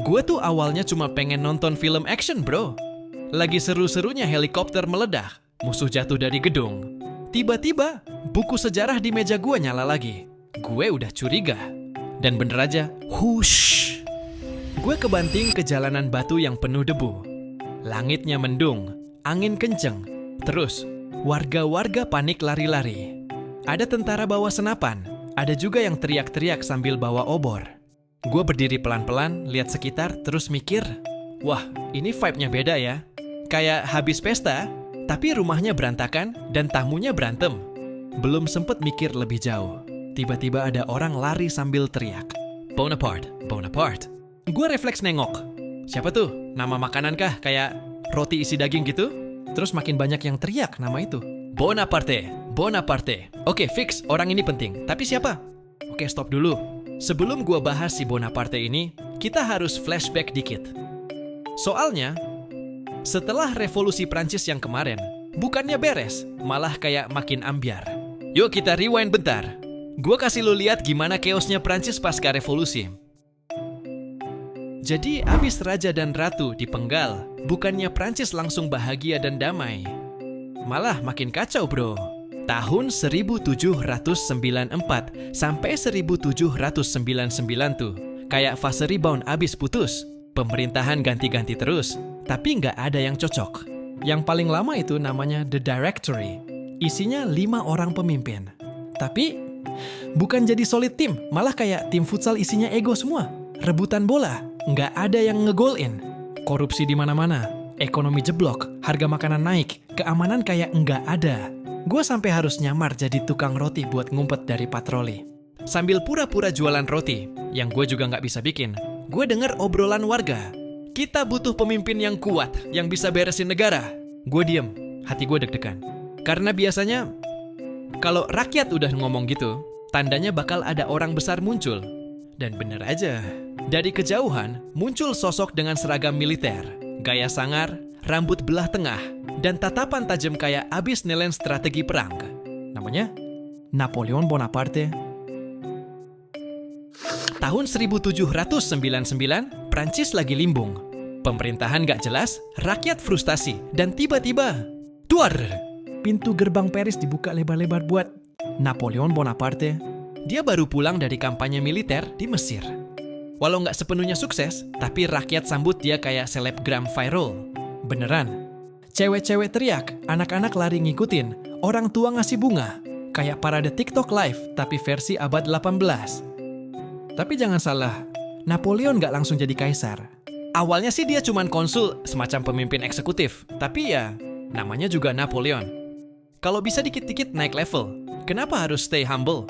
Gue tuh awalnya cuma pengen nonton film action, bro. Lagi seru-serunya helikopter meledak, musuh jatuh dari gedung. Tiba-tiba, buku sejarah di meja gue nyala lagi. Gue udah curiga. Dan bener aja, hush. Gue kebanting ke jalanan batu yang penuh debu. Langitnya mendung, angin kenceng. Terus, warga-warga panik lari-lari. Ada tentara bawa senapan, ada juga yang teriak-teriak sambil bawa obor. Gue berdiri pelan-pelan, lihat sekitar, terus mikir, wah, ini vibe-nya beda ya. Kayak habis pesta, tapi rumahnya berantakan dan tamunya berantem. Belum sempet mikir lebih jauh. Tiba-tiba ada orang lari sambil teriak. Bonaparte, Bonaparte. Gue refleks nengok. Siapa tuh? Nama makanan kah? Kayak roti isi daging gitu? Terus makin banyak yang teriak nama itu. Bonaparte, Bonaparte. Oke, fix, orang ini penting. Tapi siapa? Oke, stop dulu. Sebelum gue bahas si Bonaparte ini, kita harus flashback dikit. Soalnya, setelah revolusi Prancis yang kemarin, bukannya beres, malah kayak makin ambyar. Yuk kita rewind bentar. Gue kasih lo lihat gimana chaosnya Prancis pasca revolusi. Jadi abis raja dan ratu dipenggal, bukannya Prancis langsung bahagia dan damai. Malah makin kacau, bro. Tahun 1794 sampai 1799 tuh, kayak fase rebound abis putus. Pemerintahan ganti-ganti terus, tapi nggak ada yang cocok. Yang paling lama itu namanya The Directory. Isinya 5 orang pemimpin. Tapi bukan jadi solid tim, malah kayak tim futsal isinya ego semua. Rebutan bola, nggak ada yang ngegolin. Korupsi di mana-mana, ekonomi jeblok, harga makanan naik, keamanan kayak nggak ada. Gue sampai harus nyamar jadi tukang roti buat ngumpet dari patroli. Sambil pura-pura jualan roti, yang gue juga nggak bisa bikin, gue denger obrolan warga. Kita butuh pemimpin yang kuat, yang bisa beresin negara. Gue diem, hati gue deg-degan. Karena biasanya, kalau rakyat udah ngomong gitu, tandanya bakal ada orang besar muncul. Dan bener aja, dari kejauhan muncul sosok dengan seragam militer, gaya sangar, rambut belah tengah, dan tatapan tajam kayak abis nelen strategi perang. Namanya Napoleon Bonaparte. Tahun 1799, Prancis lagi limbung. Pemerintahan gak jelas, rakyat frustasi, dan tiba-tiba, duar! Pintu gerbang Paris dibuka lebar-lebar buat Napoleon Bonaparte. Dia baru pulang dari kampanye militer di Mesir. Walau gak sepenuhnya sukses, tapi rakyat sambut dia kayak selebgram viral. Beneran. Cewek-cewek teriak, anak-anak lari ngikutin, orang tua ngasih bunga. Kayak parade TikTok live, tapi versi abad 18. Tapi jangan salah, Napoleon gak langsung jadi kaisar. Awalnya sih dia cuman konsul, semacam pemimpin eksekutif. Tapi ya, namanya juga Napoleon. Kalau bisa dikit-dikit naik level, kenapa harus stay humble?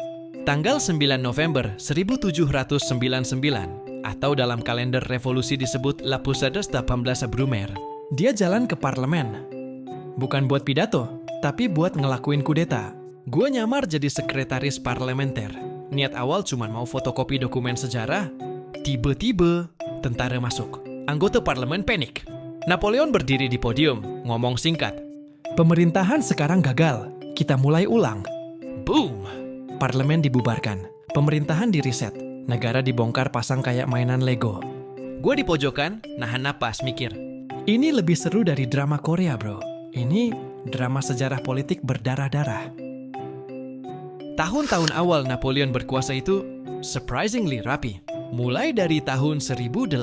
Tanggal 9 November 1799, atau dalam kalender revolusi disebut La Posada 18 Brumaire, dia jalan ke parlemen. Bukan buat pidato, tapi buat ngelakuin kudeta. Gue nyamar jadi sekretaris parlementer. Niat awal cuma mau fotokopi dokumen sejarah. Tiba-tiba, tentara masuk. Anggota parlemen panik. Napoleon berdiri di podium, ngomong singkat. Pemerintahan sekarang gagal. Kita mulai ulang. Boom! Parlemen dibubarkan. Pemerintahan diriset. Negara dibongkar pasang kayak mainan Lego. Gue di pojokan, nahan napas mikir. Ini lebih seru dari drama Korea, bro. Ini drama sejarah politik berdarah-darah. Tahun-tahun awal Napoleon berkuasa itu surprisingly rapi. Mulai dari tahun 1800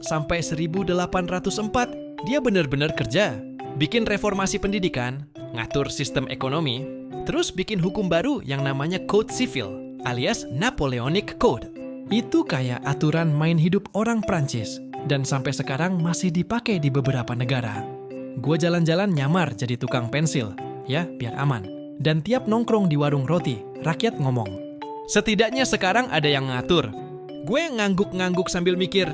sampai 1804, dia benar-benar kerja. Bikin reformasi pendidikan, ngatur sistem ekonomi, terus bikin hukum baru yang namanya Code Civil, alias Napoleonic Code. Itu kayak aturan main hidup orang Prancis, dan sampai sekarang masih dipakai di beberapa negara. Gue jalan-jalan nyamar jadi tukang pensil, ya biar aman. Dan tiap nongkrong di warung roti, rakyat ngomong. Setidaknya sekarang ada yang ngatur. Gue ngangguk-ngangguk sambil mikir,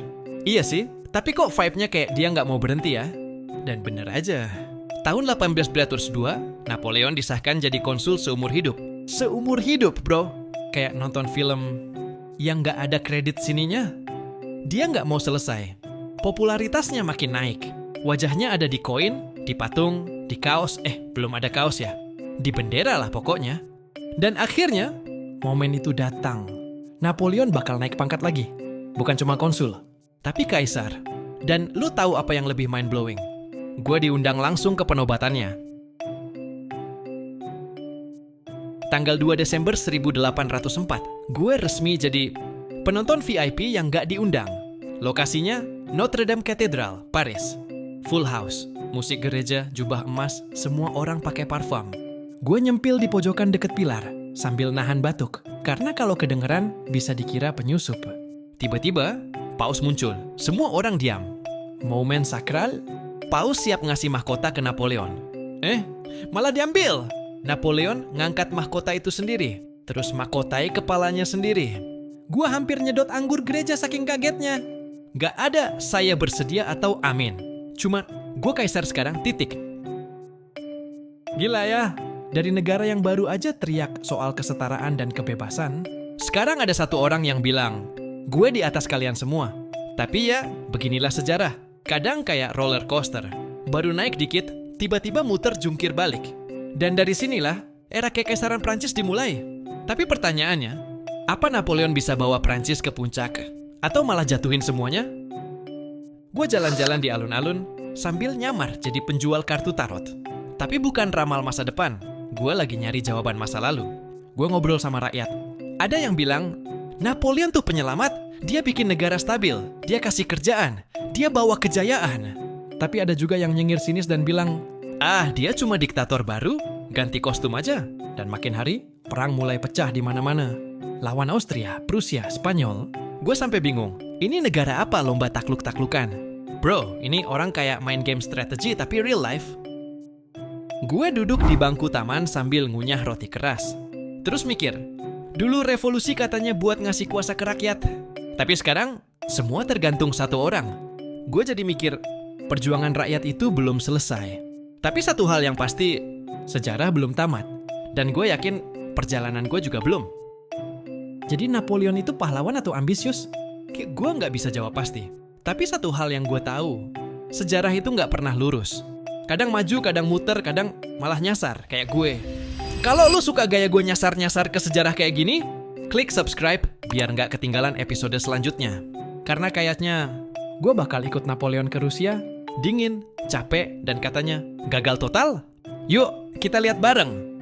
iya sih, tapi kok vibe-nya kayak dia nggak mau berhenti ya? Dan bener aja. Tahun 1802, Napoleon disahkan jadi konsul seumur hidup. Seumur hidup, bro. Kayak nonton film yang nggak ada kredit sininya. Dia nggak mau selesai. Popularitasnya makin naik. Wajahnya ada di koin, di patung, di kaos. Belum ada kaos ya. Di bendera lah pokoknya. Dan akhirnya, momen itu datang. Napoleon bakal naik pangkat lagi. Bukan cuma konsul. tapi kaisar. Dan lu tahu apa yang lebih mind-blowing? Gue diundang langsung ke penobatannya. Tanggal 2 Desember 1804, gue resmi jadi penonton VIP yang gak diundang. Lokasinya Notre Dame Cathedral, Paris. Full house, musik gereja, jubah emas, semua orang pakai parfum. Gue nyempil di pojokan deket pilar sambil nahan batuk, karena kalau kedengeran bisa dikira penyusup. Tiba-tiba, Paus muncul. Semua orang diam. Momen sakral, Paus siap ngasih mahkota ke Napoleon. Malah diambil. Napoleon ngangkat mahkota itu sendiri, terus mahkotai kepalanya sendiri. Gua hampir nyedot anggur gereja saking kagetnya. Gak ada saya bersedia atau amin. Cuma, gua kaisar sekarang, titik. Gila ya, dari negara yang baru aja teriak soal kesetaraan dan kebebasan, sekarang ada satu orang yang bilang, gue di atas kalian semua. Tapi ya, beginilah sejarah. Kadang kayak roller coaster. Baru naik dikit, tiba-tiba muter jungkir balik. Dan dari sinilah, era kekaisaran Prancis dimulai. Tapi pertanyaannya, apa Napoleon bisa bawa Prancis ke puncak? Atau malah jatuhin semuanya? Gue jalan-jalan di alun-alun sambil nyamar jadi penjual kartu tarot. Tapi bukan ramal masa depan. Gue lagi nyari jawaban masa lalu. Gue ngobrol sama rakyat. Ada yang bilang, Napoleon tuh penyelamat. Dia bikin negara stabil. Dia kasih kerjaan. Dia bawa kejayaan. Tapi ada juga yang nyengir sinis dan bilang, dia cuma diktator baru, ganti kostum aja. Dan makin hari, perang mulai pecah di mana-mana. Lawan Austria, Prusia, Spanyol. Gue sampai bingung, ini negara apa lomba takluk-taklukan? Bro, ini orang kayak main game strategi tapi real life. Gue duduk di bangku taman sambil ngunyah roti keras. Terus mikir, dulu revolusi katanya buat ngasih kuasa ke rakyat. Tapi sekarang, semua tergantung satu orang. Gue jadi mikir, perjuangan rakyat itu belum selesai. Tapi satu hal yang pasti, sejarah belum tamat. Dan gue yakin perjalanan gue juga belum. Jadi Napoleon itu pahlawan atau ambisius? Gue nggak bisa jawab pasti. Tapi satu hal yang gue tahu, sejarah itu nggak pernah lurus. Kadang maju, kadang muter, kadang malah nyasar, kayak gue. Kalau lu suka gaya gue nyasar-nyasar ke sejarah kayak gini, klik subscribe biar nggak ketinggalan episode selanjutnya. Karena kayaknya gue bakal ikut Napoleon ke Rusia, dingin, capek, dan katanya gagal total. Yuk, kita lihat bareng.